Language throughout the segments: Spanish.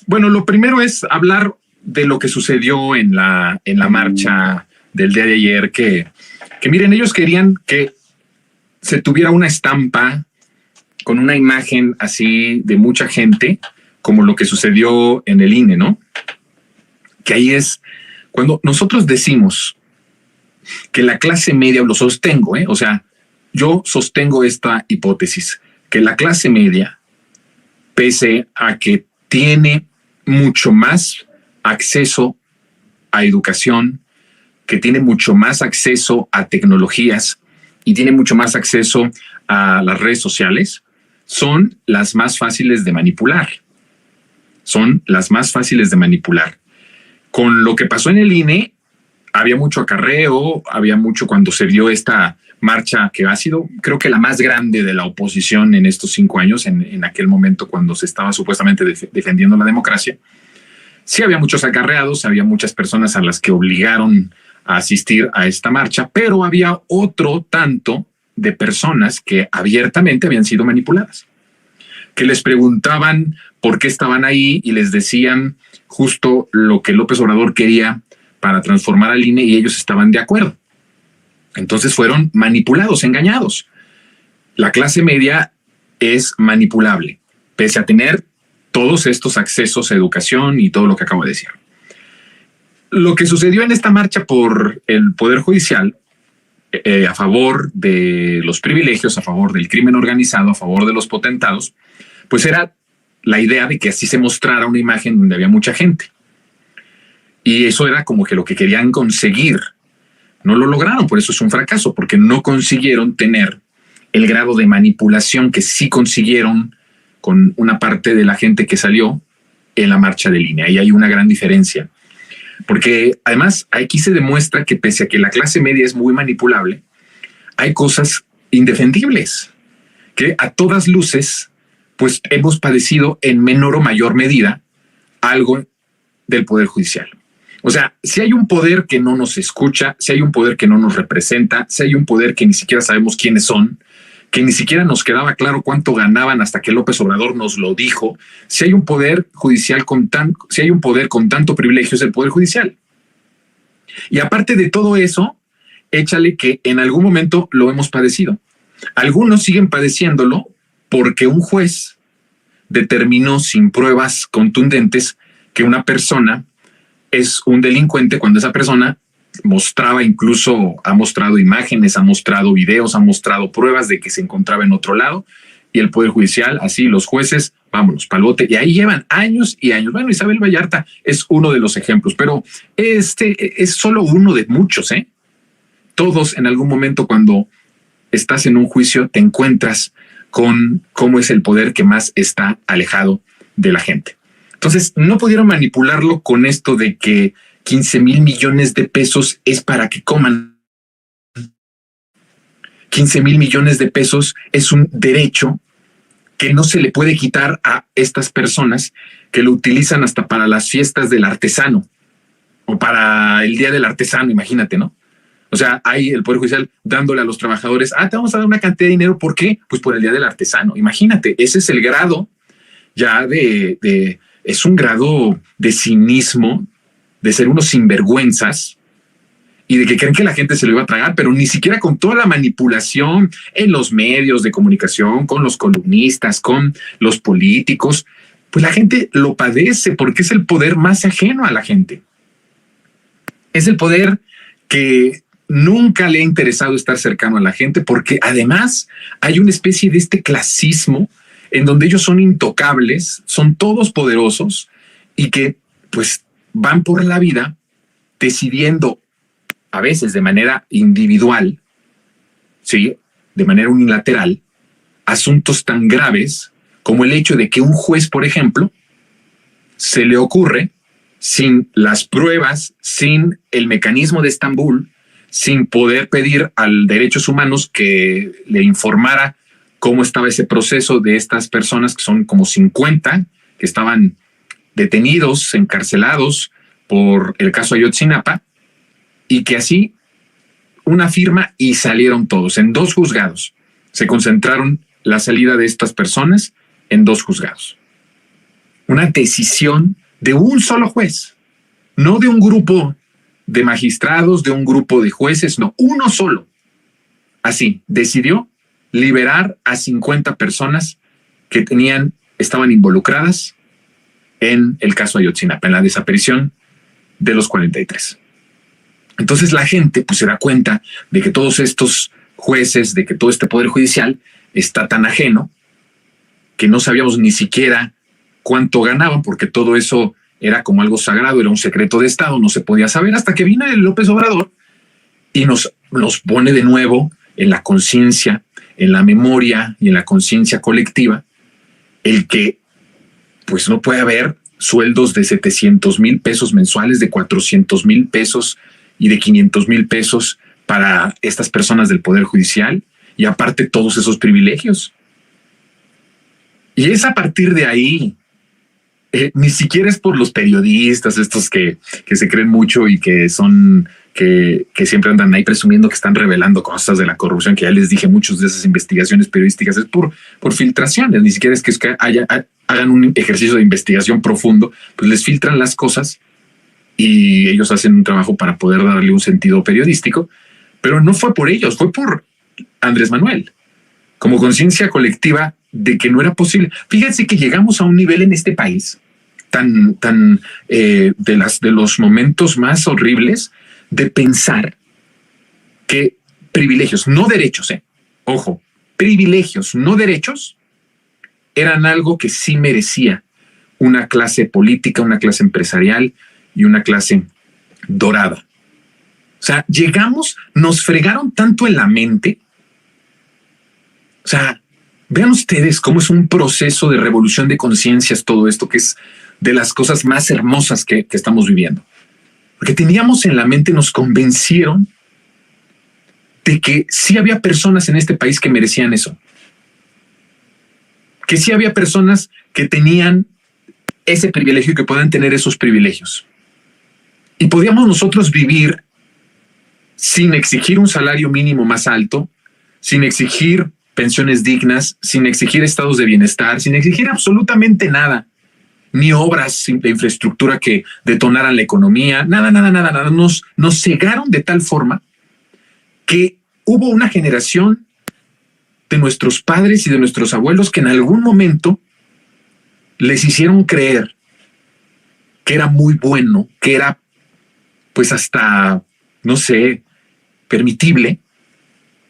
Bueno, lo primero es hablar de lo que sucedió en la marcha del día de ayer, que miren, ellos querían que se tuviera una estampa con una imagen así de mucha gente, como lo que sucedió en el INE, ¿no? Que ahí es cuando nosotros decimos que la clase media, lo sostengo, o sea, yo sostengo esta hipótesis, que la clase media, pese a que tiene mucho más acceso a educación, que tiene mucho más acceso a tecnologías y tiene mucho más acceso a las redes sociales, son las más fáciles de manipular. Son las más fáciles de manipular. Con lo que pasó en el INE, había mucho acarreo, había mucho cuando se dio esta marcha que ha sido, creo que la más grande de la oposición en estos 5 años, en aquel momento cuando se estaba supuestamente defendiendo la democracia. Sí había muchos acarreados, había muchas personas a las que obligaron a asistir a esta marcha, pero había otro tanto de personas que abiertamente habían sido manipuladas, que les preguntaban por qué estaban ahí y les decían justo lo que López Obrador quería para transformar al INE y ellos estaban de acuerdo. Entonces fueron manipulados, engañados. La clase media es manipulable, pese a tener todos estos accesos a educación y todo lo que acabo de decir. Lo que sucedió en esta marcha por el Poder Judicial, a favor de los privilegios, a favor del crimen organizado, a favor de los potentados, pues era la idea de que así se mostrara una imagen donde había mucha gente. Y eso era como que lo que querían conseguir. No lo lograron, por eso es un fracaso, porque no consiguieron tener el grado de manipulación que sí consiguieron con una parte de la gente que salió en la marcha de línea. Y hay una gran diferencia. Porque además aquí se demuestra que pese a que la clase media es muy manipulable, hay cosas indefendibles que a todas luces pues hemos padecido en menor o mayor medida algo del Poder Judicial. O sea, si hay un poder que no nos escucha, si hay un poder que no nos representa, si hay un poder que ni siquiera sabemos quiénes son, que ni siquiera nos quedaba claro cuánto ganaban hasta que López Obrador nos lo dijo, si hay un poder judicial si hay un poder con tanto privilegio es el Poder Judicial. Y aparte de todo eso, échale que en algún momento lo hemos padecido. Algunos siguen padeciéndolo porque un juez determinó sin pruebas contundentes que una persona es un delincuente cuando esa persona mostraba, incluso ha mostrado imágenes, ha mostrado videos, ha mostrado pruebas de que se encontraba en otro lado, y el Poder Judicial, así los jueces, vámonos, palote, y ahí llevan años y años. Bueno, Isabel Vallarta es uno de los ejemplos, pero este es solo uno de muchos, ¿eh? Todos en algún momento cuando estás en un juicio te encuentras con cómo es el poder que más está alejado de la gente. Entonces, no pudieron manipularlo con esto de que 15,000 millones de pesos es para que coman. 15,000 millones de pesos es un derecho que no se le puede quitar a estas personas que lo utilizan hasta para las fiestas del artesano o para el día del artesano, imagínate, ¿no? O sea, hay el Poder Judicial dándole a los trabajadores, te vamos a dar una cantidad de dinero, ¿por qué? Pues por el día del artesano, imagínate, ese es el grado ya es un grado de cinismo, de ser unos sinvergüenzas y de que creen que la gente se lo iba a tragar, pero ni siquiera con toda la manipulación en los medios de comunicación, con los columnistas, con los políticos, pues la gente lo padece porque es el poder más ajeno a la gente. Es el poder que nunca le ha interesado estar cercano a la gente porque además hay una especie de este clasismo en donde ellos son intocables, son todos poderosos y que pues van por la vida decidiendo a veces de manera individual, sí, de manera unilateral, asuntos tan graves como el hecho de que un juez, por ejemplo, se le ocurre, sin las pruebas, sin el mecanismo de Estambul, sin poder pedir al Derechos Humanos que le informara cómo estaba ese proceso de estas personas, que son como 50, que estaban detenidos, encarcelados por el caso Ayotzinapa, y que así una firma y salieron todos en 2 juzgados. Se concentraron la salida de estas personas en 2 juzgados. una decisión de un solo juez, no de un grupo de magistrados, de un grupo de jueces, no, uno solo. Así, decidió liberar a 50 personas que estaban involucradas en el caso Ayotzinapa, en la desaparición de los 43. Entonces la gente pues se da cuenta de que todos estos jueces, de que todo este poder judicial está tan ajeno que no sabíamos ni siquiera cuánto ganaban, porque todo eso era como algo sagrado, era un secreto de Estado, no se podía saber, hasta que vino el López Obrador y nos pone de nuevo en la conciencia, en la memoria y en la conciencia colectiva, el que pues no puede haber sueldos de 700,000 pesos mensuales, de 400,000 pesos y de 500,000 pesos para estas personas del Poder Judicial, y aparte todos esos privilegios. Y es a partir de ahí, ni siquiera es por los periodistas estos que se creen mucho y que son que siempre andan ahí presumiendo que están revelando cosas de la corrupción, que ya les dije, muchas de esas investigaciones periodísticas es por filtraciones, ni siquiera es que hagan un ejercicio de investigación profundo, pues les filtran las cosas y ellos hacen un trabajo para poder darle un sentido periodístico, pero no fue por ellos, fue por Andrés Manuel, como conciencia colectiva de que no era posible. Fíjense que llegamos a un nivel en este país de los momentos más horribles de pensar que privilegios, no derechos, ojo, privilegios, no derechos, eran algo que sí merecía una clase política, una clase empresarial y una clase dorada. O sea, nos fregaron tanto en la mente. O sea, vean ustedes cómo es un proceso de revolución de conciencias todo esto, que es de las cosas más hermosas que estamos viviendo. Porque teníamos en la mente, nos convencieron de que sí había personas en este país que merecían eso. Que sí había personas que tenían ese privilegio y que podían tener esos privilegios. Y podíamos nosotros vivir sin exigir un salario mínimo más alto, sin exigir pensiones dignas, sin exigir estados de bienestar, sin exigir absolutamente nada, ni obras de infraestructura que detonaran la economía, nada. Nos cegaron de tal forma que hubo una generación de nuestros padres y de nuestros abuelos que en algún momento les hicieron creer que era muy bueno, que era pues hasta, no sé, permitible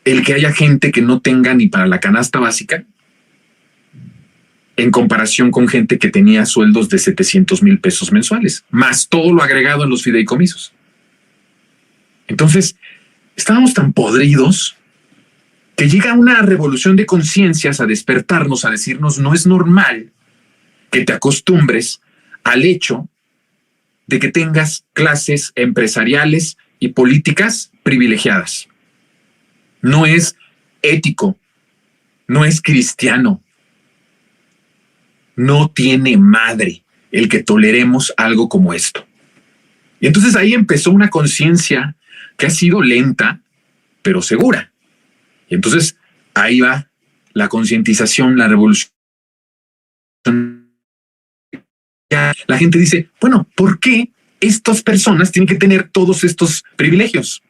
el que haya gente que no tenga ni para la canasta básica, en comparación con gente que tenía sueldos de 700,000 pesos mensuales, más todo lo agregado en los fideicomisos. Entonces, estábamos tan podridos que llega una revolución de conciencias a despertarnos, a decirnos, no es normal que te acostumbres al hecho de que tengas clases empresariales y políticas privilegiadas. No es ético, no es cristiano, no tiene madre el que toleremos algo como esto. Y entonces ahí empezó una conciencia que ha sido lenta, pero segura. Y entonces ahí va la concientización, la revolución. La gente dice, bueno, ¿por qué estas personas tienen que tener todos estos privilegios?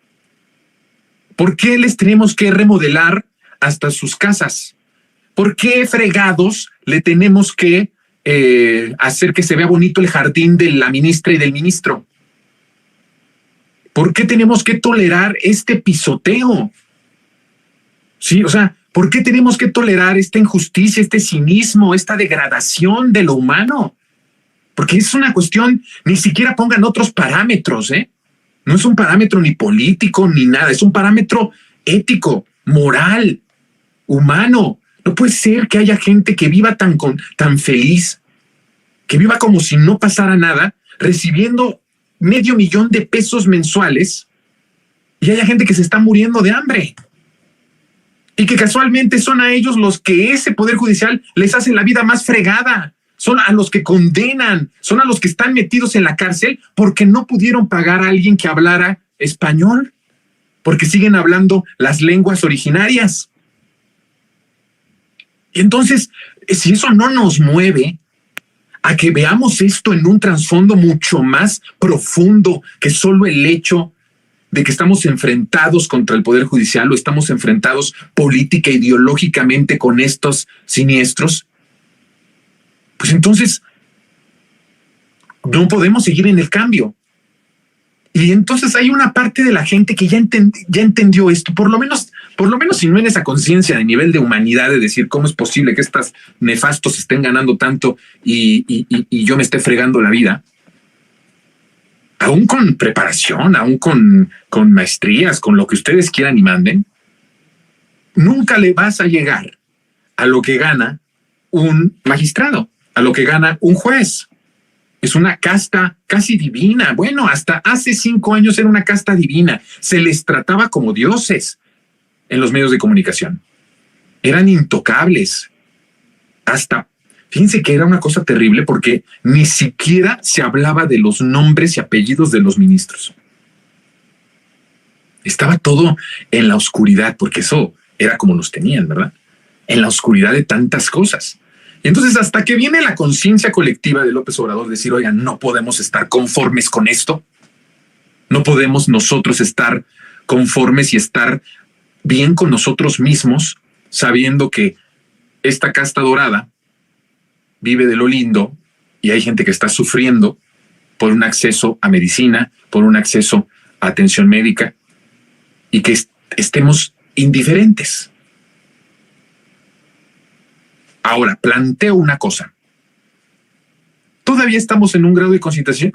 ¿Por qué les tenemos que remodelar hasta sus casas? ¿Por qué fregados le tenemos que hacer que se vea bonito el jardín de la ministra y del ministro? ¿Por qué tenemos que tolerar este pisoteo? Sí, o sea, ¿por qué tenemos que tolerar esta injusticia, este cinismo, esta degradación de lo humano? Porque es una cuestión, ni siquiera pongan otros parámetros, No es un parámetro ni político ni nada, es un parámetro ético, moral, humano. No puede ser que haya gente que viva tan feliz, que viva como si no pasara nada, recibiendo $500,000 mensuales, y haya gente que se está muriendo de hambre. Y que casualmente son a ellos los que ese Poder Judicial les hace la vida más fregada. Son a los que condenan, son a los que están metidos en la cárcel porque no pudieron pagar a alguien que hablara español, porque siguen hablando las lenguas originarias. Y entonces, si eso no nos mueve a que veamos esto en un trasfondo mucho más profundo que solo el hecho de que estamos enfrentados contra el Poder Judicial o estamos enfrentados política e ideológicamente con estos siniestros, pues entonces no podemos seguir en el cambio. Y entonces hay una parte de la gente que ya entendió esto, por lo menos si no en esa conciencia de nivel de humanidad de decir cómo es posible que estos nefastos estén ganando tanto y yo me esté fregando la vida, aún con preparación, aún con maestrías, con lo que ustedes quieran y manden, nunca le vas a llegar a lo que gana un magistrado, a lo que gana un juez. Es una casta casi divina. Bueno, hasta hace 5 años era una casta divina. Se les trataba como dioses en los medios de comunicación. Eran intocables. Hasta, fíjense que era una cosa terrible porque ni siquiera se hablaba de los nombres y apellidos de los ministros. Estaba todo en la oscuridad, porque eso era como nos tenían, ¿verdad? En la oscuridad de tantas cosas. Y entonces hasta que viene la conciencia colectiva de López Obrador, decir, oigan, no podemos estar conformes con esto. No podemos nosotros estar conformes y estar bien con nosotros mismos, sabiendo que esta casta dorada vive de lo lindo y hay gente que está sufriendo por un acceso a medicina, por un acceso a atención médica y que estemos indiferentes. Ahora, planteo una cosa. Todavía estamos en un grado de concientización